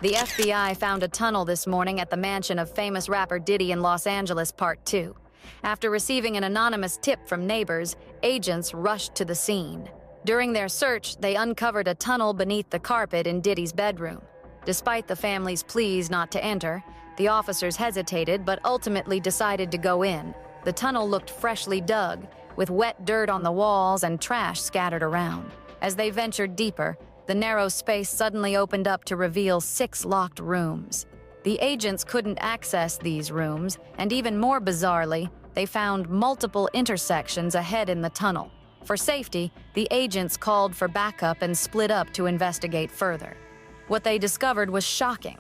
The FBI found a tunnel this morning at the mansion of famous rapper Diddy in Los Angeles, Part 2. After receiving an anonymous tip from neighbors, agents rushed to the scene. During their search, they uncovered a tunnel beneath the carpet in Diddy's bedroom. Despite the family's pleas not to enter, the officers hesitated but ultimately decided to go in. The tunnel looked freshly dug, with wet dirt on the walls and trash scattered around. As they ventured deeper, the narrow space suddenly opened up to reveal 6 locked rooms. The agents couldn't access these rooms, and even more bizarrely, they found multiple intersections ahead in the tunnel. For safety, the agents called for backup and split up to investigate further. What they discovered was shocking.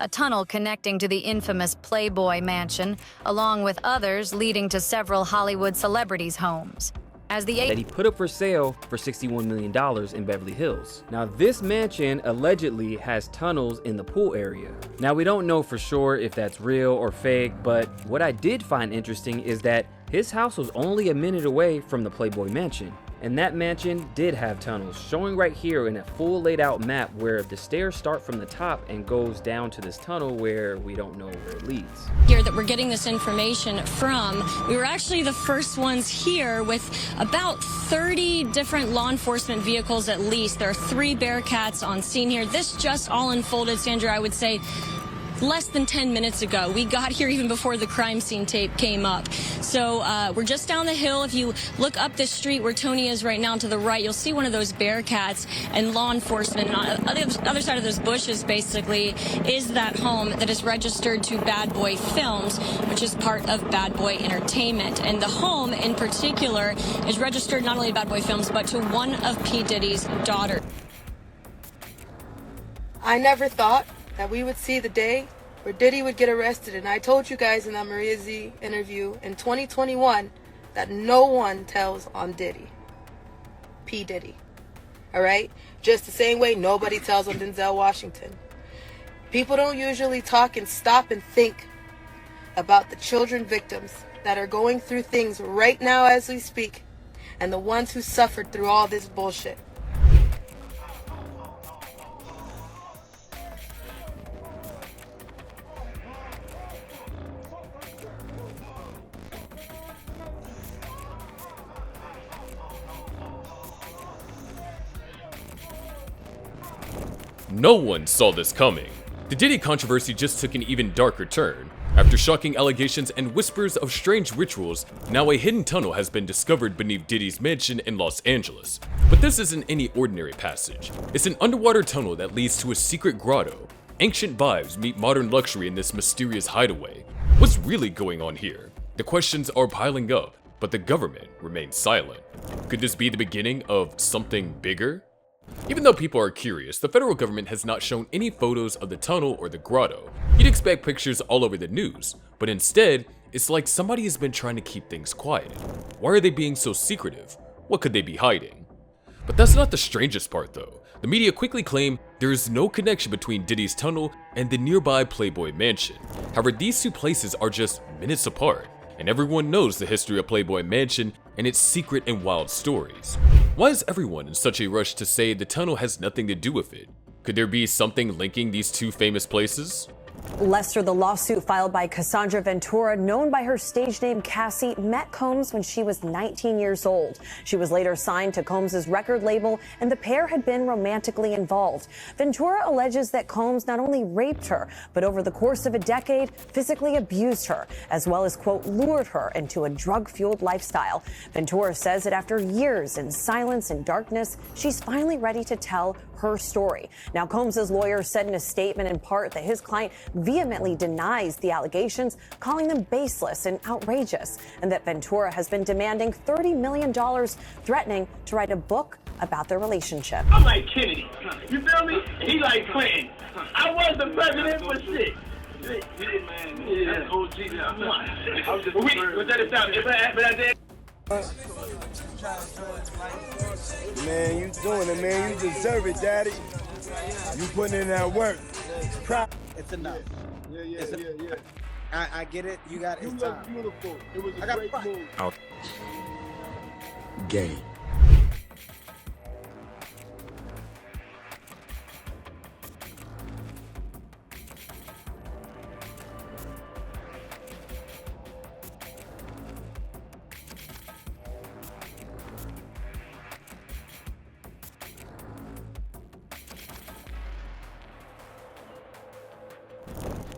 A tunnel connecting to the infamous Playboy Mansion, along with others leading to several Hollywood celebrities' homes. That he put up for sale for $61 million in Beverly Hills. Now, this mansion allegedly has tunnels in the pool area. Now, we don't know for sure if that's real or fake, but what I did find interesting is that his house was only a minute away from the Playboy Mansion. And that mansion did have tunnels, showing right here in a full laid out map where the stairs start from the top and goes down to this tunnel where we don't know where it leads. Here that we're getting this information from, we were actually the first ones here with about 30 different law enforcement vehicles at least. There are 3 Bearcats on scene here. This just all unfolded, Sandra, I would say, less than 10 minutes ago. We got here even before the crime scene tape came up. So we're just down the hill. If you look up this street where Tony is right now to the right, you'll see one of those Bearcats and law enforcement. And on the other side of those bushes, basically, is that home that is registered to Bad Boy Films, which is part of Bad Boy Entertainment. And the home in particular is registered not only to Bad Boy Films, but to one of P. Diddy's daughters. I never thought that we would see the day where Diddy would get arrested, and I told you guys in that Maria Z interview in 2021 that no one tells on Diddy. P. Diddy. Alright? Just the same way nobody tells on Denzel Washington. People don't usually talk and stop and think about the children victims that are going through things right now as we speak, and the ones who suffered through all this bullshit. No one saw this coming. The Diddy controversy just took an even darker turn. After shocking allegations and whispers of strange rituals, now a hidden tunnel has been discovered beneath Diddy's mansion in Los Angeles. But this isn't any ordinary passage. It's an underwater tunnel that leads to a secret grotto. Ancient vibes meet modern luxury in this mysterious hideaway. What's really going on here? The questions are piling up, but the government remains silent. Could this be the beginning of something bigger? Even though people are curious, the federal government has not shown any photos of the tunnel or the grotto. You'd expect pictures all over the news, but instead, it's like somebody has been trying to keep things quiet. Why are they being so secretive? What could they be hiding? But that's not the strangest part though. The media quickly claim there is no connection between Diddy's tunnel and the nearby Playboy Mansion. However, these two places are just minutes apart, and everyone knows the history of Playboy Mansion and its secret and wild stories. Why is everyone in such a rush to say the tunnel has nothing to do with it? Could there be something linking these two famous places? Lester, the lawsuit filed by Cassandra Ventura, known by her stage name Cassie, met Combs when she was 19 years old. She was later signed to Combs's record label, and the pair had been romantically involved. Ventura alleges that Combs not only raped her, but over the course of a decade, physically abused her, as well as, quote, lured her into a drug-fueled lifestyle. Ventura says that after years in silence and darkness, she's finally ready to tell her story. Now, Combs's lawyer said in a statement in part that his client vehemently denies the allegations, calling them baseless and outrageous, and that Ventura has been demanding $30 million, threatening to write a book about their relationship. I'm like Kennedy, you feel me? He like Clinton. I was the president for shit. Yeah, that's OG. Was that a stop? Man, you doing it, man. You deserve it, Daddy. You putting in that work. It's enough. Yeah. I get it. You got it. You It's look time. beautiful. It was I a got great pride. move. Game.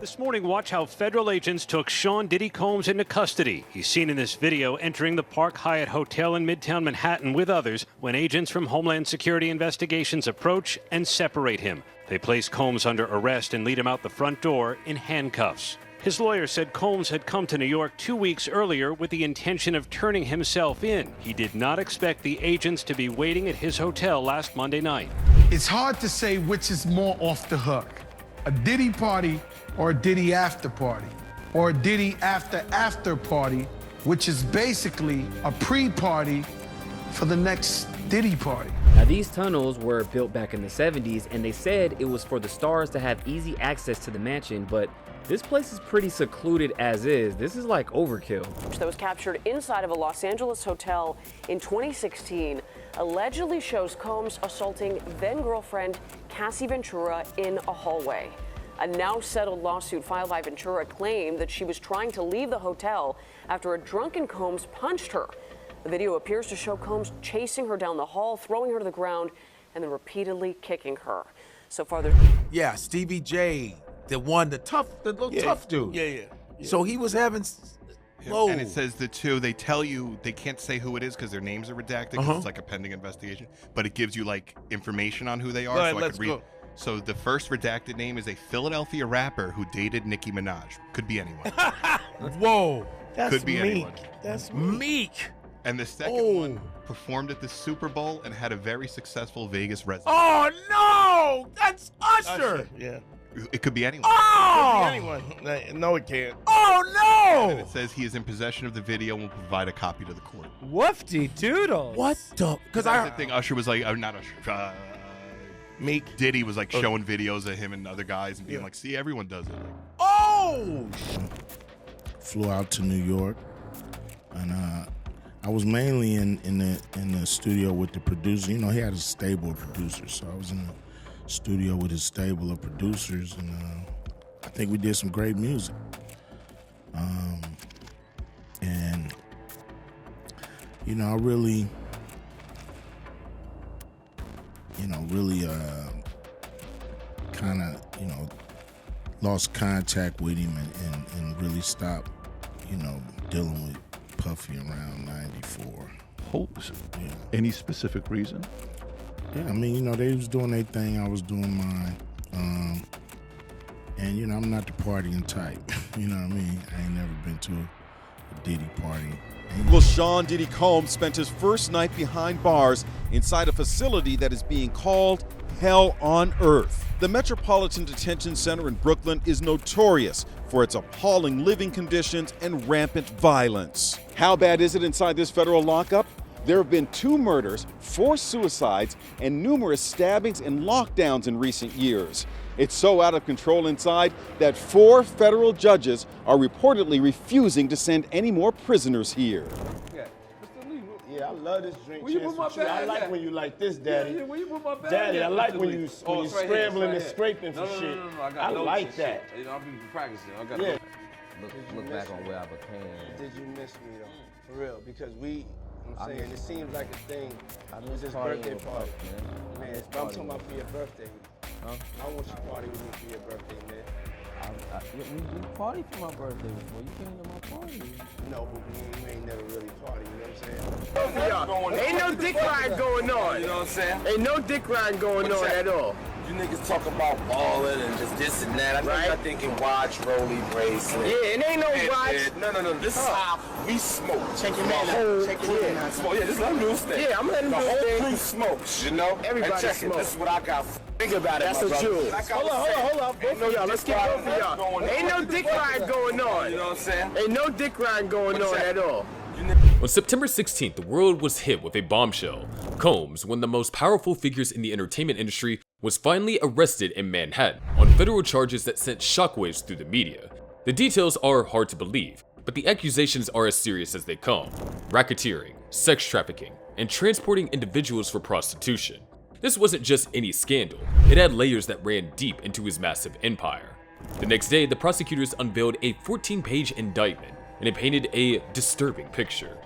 This morning, watch how federal agents took Sean Diddy Combs into custody. He's seen in this video entering the Park Hyatt Hotel in Midtown Manhattan with others when agents from Homeland Security Investigations approach and separate him. They place Combs under arrest and lead him out the front door in handcuffs. His lawyer said Combs had come to New York 2 weeks earlier with the intention of turning himself in. He did not expect the agents to be waiting at his hotel last Monday night. It's hard to say which is more off the hook, a Diddy party or a Diddy after party, or a Diddy after party, which is basically a pre-party for the next Diddy party. Now, these tunnels were built back in the 70s, and they said it was for the stars to have easy access to the mansion, but this place is pretty secluded as is. This is like overkill. That was captured inside of a Los Angeles hotel in 2016 allegedly shows Combs assaulting then-girlfriend Cassie Ventura in a hallway. A now settled lawsuit filed by Ventura claimed that she was trying to leave the hotel after a drunken Combs punched her. The video appears to show Combs chasing her down the hall, throwing her to the ground, and then repeatedly kicking her. So far, there's... Yeah, Stevie J, the little tough dude. Yeah. So he was having... Whoa. And it says the two, they tell you, they can't say who it is because their names are redacted because it's like a pending investigation, but it gives you like information on who they are. All right, so I let's could read. go. So the first redacted name is a Philadelphia rapper who dated Nicki Minaj. Could be anyone. Whoa. Could be Meek. anyone. That's Meek. And the second one performed at the Super Bowl and had a very successful Vegas residence. Oh, no! That's Usher! Yeah. It could be anyone. Oh! Could be anyone. No, it can't. Oh, no! And it says he is in possession of the video and will provide a copy to the court. Woofy doodle. What the? Because I think Usher was like, not Usher. Meek. Diddy was like showing videos of him and other guys and being like, see, everyone does it. Oh! Flew out to New York, and I was mainly in the studio with the producer. You know, he had a stable of producers, so I was in the studio with his stable of producers, and I think we did some great music. And you know, I really kind of, lost contact with him and really stopped, dealing with Puffy around 94. Yeah. Any specific reason? Yeah, I mean, they was doing their thing, I was doing mine. And, I'm not the partying type. You know what I mean? I ain't never been to a Diddy party. Well, Sean Diddy Combs spent his first night behind bars inside a facility that is being called Hell on Earth. The Metropolitan Detention Center in Brooklyn is notorious for its appalling living conditions and rampant violence. How bad is it inside this federal lockup? There have been 2 murders, 4 suicides, and numerous stabbings and lockdowns in recent years. It's so out of control inside that 4 federal judges are reportedly refusing to send any more prisoners here. Yeah, I love this drink. Where you put my bag I like at? when you like this, Daddy. Yeah, where you put my bag Daddy, at? I like when you it's right scrambling here, and scraping for shit. No, I like that. I'll be practicing. I got Yeah. Look back on where I became. Did you miss me though? For real, because I'm saying it seems like a thing. It's his partying birthday with party. Puff, man. Man, I'm talking about for your birthday. Huh? I want you to party with me for your birthday, man. We party for my birthday before you came to my party. No, but we ain't never really party, you know what I'm saying? Ain't no dick ride going on. You know what I'm saying? Ain't no dick ride going on at all. You niggas talk about balling and just this and that. I know y'all thinking watch, rolly, bracelet. Yeah, it ain't no watch. No. This is how we smoke. Check your The man whole out. Check your man out. smoke. Yeah, this is let him do his thing. Yeah, I'm letting him do his The thing. whole crew smokes, you know? Everybody and check smokes. It. This is what I got. Think about That's it, a my brother. jewel. Like I Hold was on. Both of y'all. Let's get both of y'all. Ain't no dick ride going on. You know what I'm saying? Ain't no dick ride going on at all. On September 16th, the world was hit with a bombshell. Combs, one of the most powerful figures in the entertainment industry, was finally arrested in Manhattan on federal charges that sent shockwaves through the media. The details are hard to believe, but the accusations are as serious as they come: racketeering, sex trafficking, and transporting individuals for prostitution. This wasn't just any scandal, it had layers that ran deep into his massive empire. The next day, the prosecutors unveiled a 14-page indictment, and it painted a disturbing picture.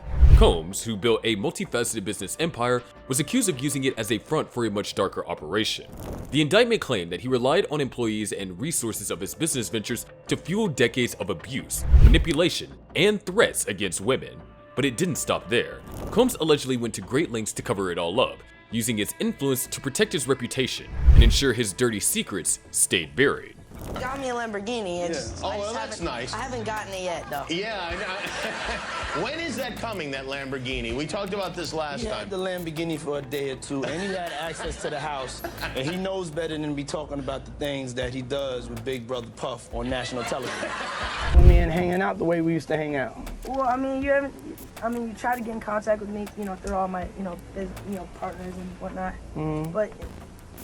Combs, who built a multifaceted business empire, was accused of using it as a front for a much darker operation. The indictment claimed that he relied on employees and resources of his business ventures to fuel decades of abuse, manipulation, and threats against women. But it didn't stop there. Combs allegedly went to great lengths to cover it all up, using his influence to protect his reputation and ensure his dirty secrets stayed buried. Got me a Lamborghini. And just, well, that's nice. I haven't gotten it yet, though. Yeah, I know. When is that coming, that Lamborghini? We talked about this last He time. had the Lamborghini for a day or two, and he had access to the house, and he knows better than to be talking about the things that he does with Big Brother Puff on national television. Me and hanging out the way we used to hang out. Well, I mean, you try to get in contact with me, through all my, partners and whatnot. But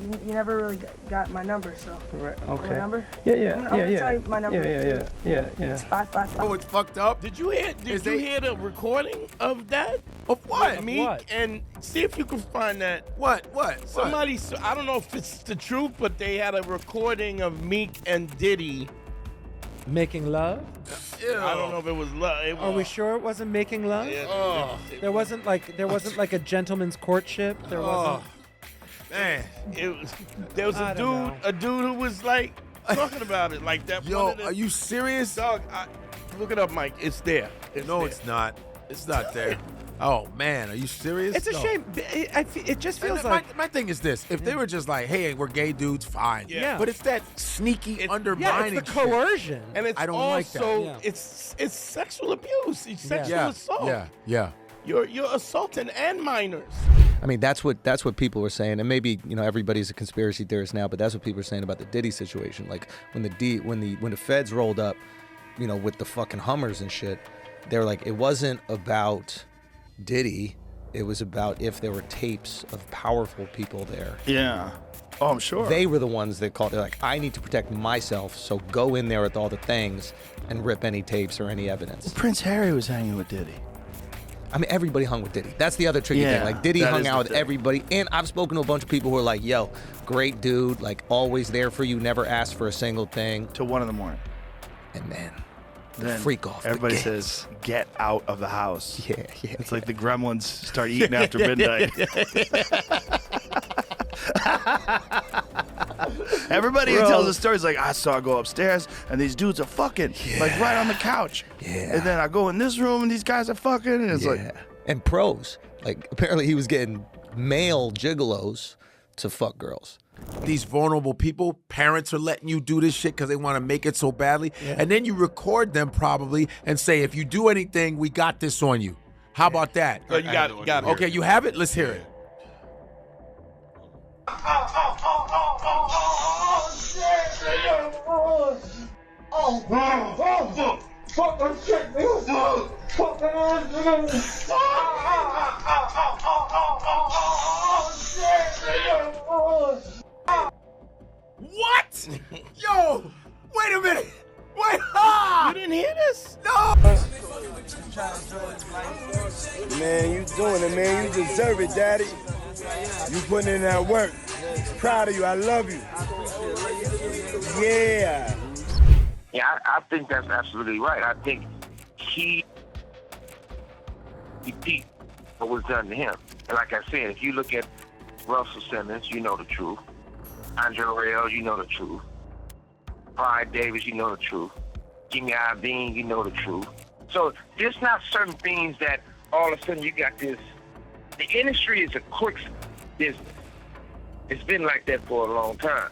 you never really got my number, so. Right, okay. My number? Yeah. I'm gonna tell you my number. Yeah. It's 555. Oh, it's fucked up. Did you hear the recording of that? Of what? And see if you can find that. What? Somebody, I don't know if it's the truth, but they had a recording of Meek and Diddy making love. I don't know if it was love. Are we sure it wasn't making love? Yeah. There wasn't like a gentleman's courtship. There wasn't. Man, there was a dude who was like talking about it like that. Yo, are you serious? Dog, look it up, Mike. It's there. It's not. It's not there. Oh man, are you serious? It's a shame. It just feels like my thing is this: if they were just like, "Hey, we're gay dudes," fine. Yeah. But it's that sneaky undermining. Yeah, it's the coercion, and it's I don't also, like that. Yeah. It's sexual abuse. It's sexual assault. Yeah. You're assaulting and minors. I mean, that's what people were saying, and maybe everybody's a conspiracy theorist now, but that's what people are saying about the Diddy situation. Like when the feds rolled up, with the fucking Hummers and shit, they were like, it wasn't about Diddy, it was about if there were tapes of powerful people there. Yeah. Oh, I'm sure. They were the ones that called. They're like, I need to protect myself, so go in there with all the things and rip any tapes or any evidence. Prince Harry was hanging with Diddy. I mean, everybody hung with Diddy. That's the other tricky thing. Like, Diddy hung out with everybody. And I've spoken to a bunch of people who are like, yo, great dude, like, always there for you, never asked for a single thing. Till 1 in the morning. And then freak off. Everybody says, get out of the house. Yeah. It's like the gremlins start eating after midnight. Everybody who tells the stories like, I saw her go upstairs and these dudes are fucking like right on the couch. Yeah. And then I go in this room and these guys are fucking, and it's like, and pros. Like, apparently he was getting male gigolos to fuck girls. These vulnerable people, parents are letting you do this shit because they want to make it so badly. Yeah. And then you record them probably and say, if you do anything, we got this on you. How about that? Oh, you got it. Okay, you have it? Let's hear it. What? Yo, wait a minute. Wait, You didn't hear this? No. Man, you doing it, man. You deserve it, Daddy. You putting in that work. Proud of you. I love you. Yeah. Yeah, I think that's absolutely right. I think he beat what was done to him. And like I said, if you look at Russell Simmons, you know the truth. Andre Rail, you know the truth. Brian Davis, you know the truth. Jimmy Iovine, you know the truth. So there's not certain things that all of a sudden you got this. The industry is a quick business. It's been like that for a long time.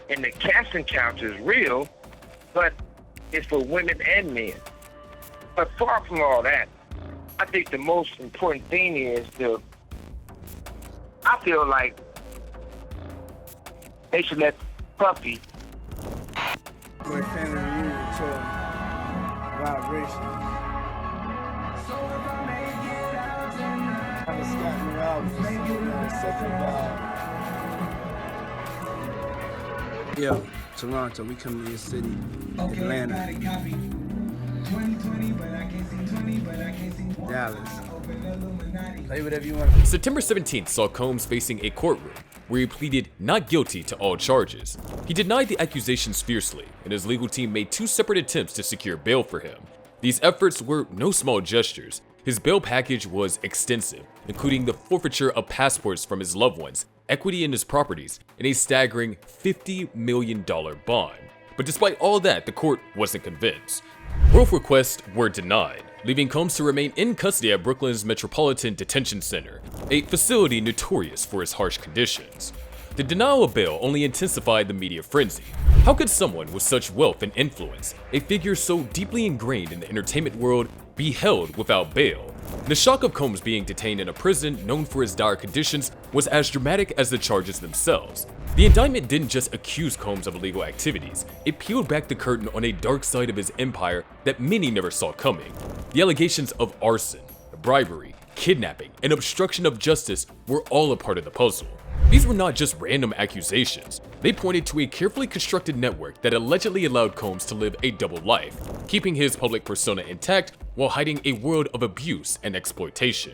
And the casting couch is real, but it's for women and men. But far from all that, I think the most important thing is I feel like they should let Puffy. My family reunion tour, vibration. I just got new albums, such a vibe. Yo, Toronto, we come to your city, Atlanta, Dallas. Play whatever you want. September 17th saw Combs facing a courtroom where he pleaded not guilty to all charges. He denied the accusations fiercely, and his legal team made 2 separate attempts to secure bail for him. These efforts were no small gestures, His bail package was extensive, including the forfeiture of passports from his loved ones, equity in his properties, and a staggering $50 million bond. But despite all that, the court wasn't convinced. Both requests were denied, leaving Combs to remain in custody at Brooklyn's Metropolitan Detention Center, a facility notorious for its harsh conditions. The denial of bail only intensified the media frenzy. How could someone with such wealth and influence, a figure so deeply ingrained in the entertainment world, be held without bail? The shock of Combs being detained in a prison known for its dire conditions was as dramatic as the charges themselves. The indictment didn't just accuse Combs of illegal activities, it peeled back the curtain on a dark side of his empire that many never saw coming. The allegations of arson, bribery, kidnapping, and obstruction of justice were all a part of the puzzle. These were not just random accusations. They pointed to a carefully constructed network that allegedly allowed Combs to live a double life, keeping his public persona intact while hiding a world of abuse and exploitation.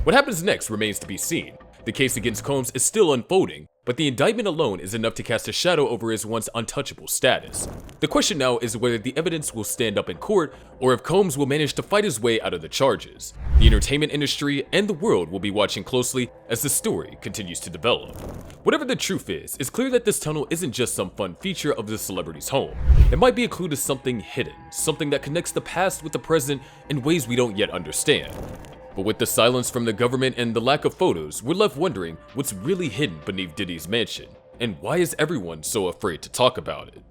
What happens next remains to be seen. The case against Combs is still unfolding, but the indictment alone is enough to cast a shadow over his once untouchable status. The question now is whether the evidence will stand up in court, or if Combs will manage to fight his way out of the charges. The entertainment industry and the world will be watching closely as the story continues to develop. Whatever the truth is, it's clear that this tunnel isn't just some fun feature of the celebrity's home. It might be a clue to something hidden, something that connects the past with the present in ways we don't yet understand. But with the silence from the government and the lack of photos, we're left wondering what's really hidden beneath Diddy's mansion, and why is everyone so afraid to talk about it?